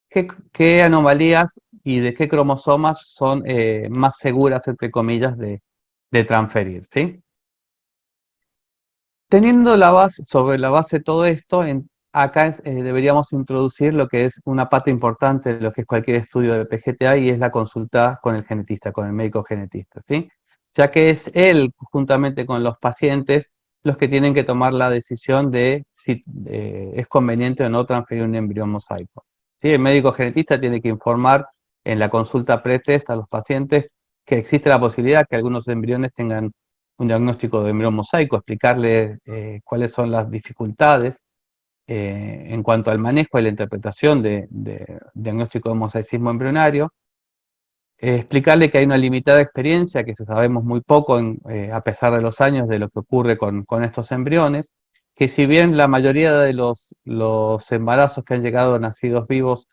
qué anomalías y de qué cromosomas son más seguras, entre comillas, de transferir, ¿sí? Teniendo sobre la base de todo esto, acá deberíamos introducir lo que es una pata importante de lo que es cualquier estudio de PGTA y es la consulta con el genetista, con el médico genetista, ¿sí? Ya que es él, juntamente con los pacientes, los que tienen que tomar la decisión de si es conveniente o no transferir un embrión mosaico. ¿Sí? El médico genetista tiene que informar en la consulta pretest a los pacientes que existe la posibilidad que algunos embriones tengan un diagnóstico de embrión mosaico, explicarle cuáles son las dificultades en cuanto al manejo y la interpretación de diagnóstico de mosaicismo embrionario, explicarle que hay una limitada experiencia, que sabemos muy poco a pesar de los años de lo que ocurre con estos embriones, que si bien la mayoría de los embarazos que han llegado nacidos vivos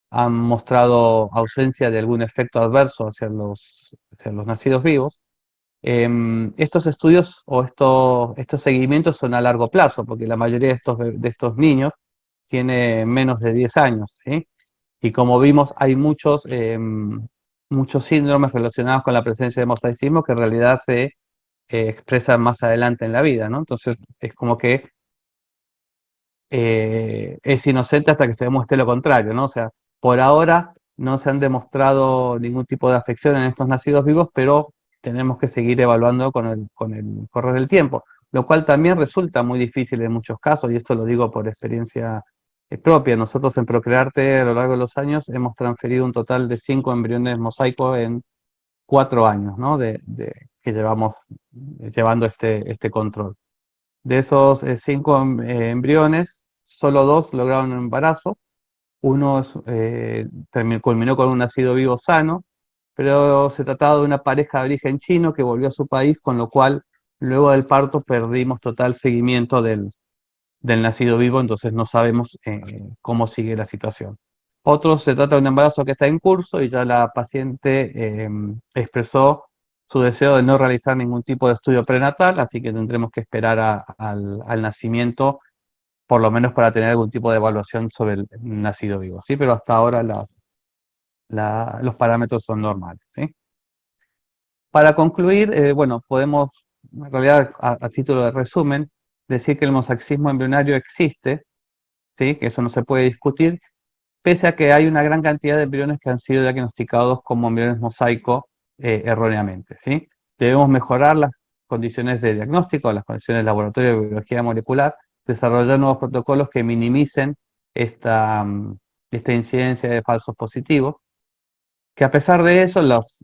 han mostrado ausencia de algún efecto adverso hacia los nacidos vivos, estos estudios o estos seguimientos son a largo plazo, porque la mayoría de estos niños tiene menos de 10 años, ¿sí? Y como vimos, hay muchos síndromes relacionados con la presencia de mosaicismo que en realidad se expresan más adelante en la vida, ¿no? Entonces, es como que es inocente hasta que se demuestre lo contrario, ¿no? O sea, por ahora no se han demostrado ningún tipo de afección en estos nacidos vivos, pero tenemos que seguir evaluando con el correr del tiempo, lo cual también resulta muy difícil en muchos casos, y esto lo digo por experiencia propia. Nosotros en Procrearte a lo largo de los años hemos transferido un total de 5 embriones mosaicos en 4 años, ¿no? Que llevamos llevando este control. De esos 5 embriones, solo 2 lograron un embarazo, uno culminó con un nacido vivo sano, pero se trataba de una pareja de origen chino que volvió a su país, con lo cual luego del parto perdimos total seguimiento del nacido vivo, entonces no sabemos cómo sigue la situación. Otros se trata de un embarazo que está en curso y ya la paciente expresó su deseo de no realizar ningún tipo de estudio prenatal, así que tendremos que esperar al nacimiento, por lo menos para tener algún tipo de evaluación sobre el nacido vivo, ¿sí? Pero hasta ahora los parámetros son normales, ¿sí? Para concluir, bueno, podemos, en realidad, a título de resumen, decir que el mosaicismo embrionario existe, ¿sí? Que eso no se puede discutir, pese a que hay una gran cantidad de embriones que han sido diagnosticados como embriones mosaico erróneamente, ¿sí? Debemos mejorar las condiciones de diagnóstico, las condiciones de laboratorio de biología molecular, desarrollar nuevos protocolos que minimicen esta incidencia de falsos positivos, que a pesar de eso, las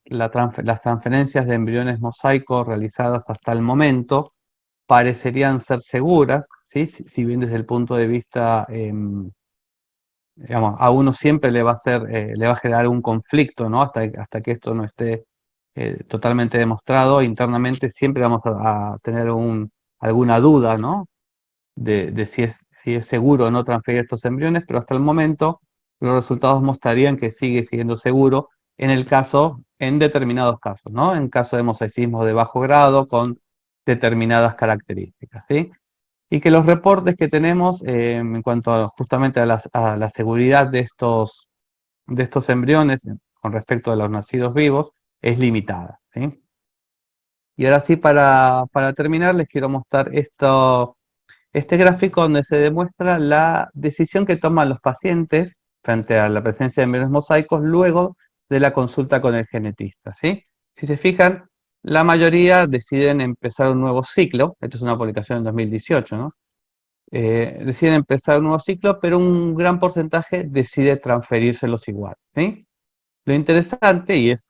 transferencias de embriones mosaico realizadas hasta el momento parecerían ser seguras, ¿sí? Si bien desde el punto de vista, digamos, a uno siempre le va a le va a generar un conflicto, ¿no? Hasta que esto no esté totalmente demostrado internamente, siempre vamos a tener alguna duda, ¿no? De si es seguro o no transferir estos embriones, pero hasta el momento los resultados mostrarían que sigue siendo seguro en determinados casos, ¿no? En caso de mosaicismo de bajo grado con determinadas características, ¿sí? Y que los reportes que tenemos en cuanto justamente a la seguridad de estos embriones con respecto a los nacidos vivos es limitada, ¿sí? Y ahora sí, para terminar, les quiero mostrar este gráfico donde se demuestra la decisión que toman los pacientes frente a la presencia de embriones mosaicos luego de la consulta con el genetista, ¿sí? Si se fijan, la mayoría deciden empezar un nuevo ciclo, esto es una publicación en 2018, ¿no? Deciden empezar un nuevo ciclo, pero un gran porcentaje decide transferírselos igual, ¿sí? Lo interesante, y es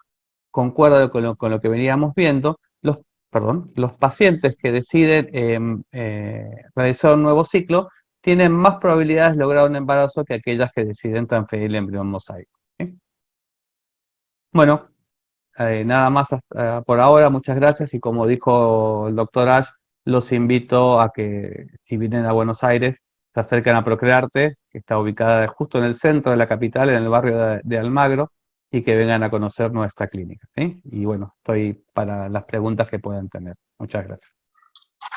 concuerda con lo que veníamos viendo, los pacientes que deciden realizar un nuevo ciclo tienen más probabilidades de lograr un embarazo que aquellas que deciden transferir el embrión mosaico, ¿sí? Bueno, nada más por ahora, muchas gracias y como dijo el doctor Ash, los invito a que si vienen a Buenos Aires se acerquen a Procrearte, que está ubicada justo en el centro de la capital, en el barrio de Almagro, y que vengan a conocer nuestra clínica, ¿sí? Y bueno, estoy para las preguntas que puedan tener. Muchas gracias.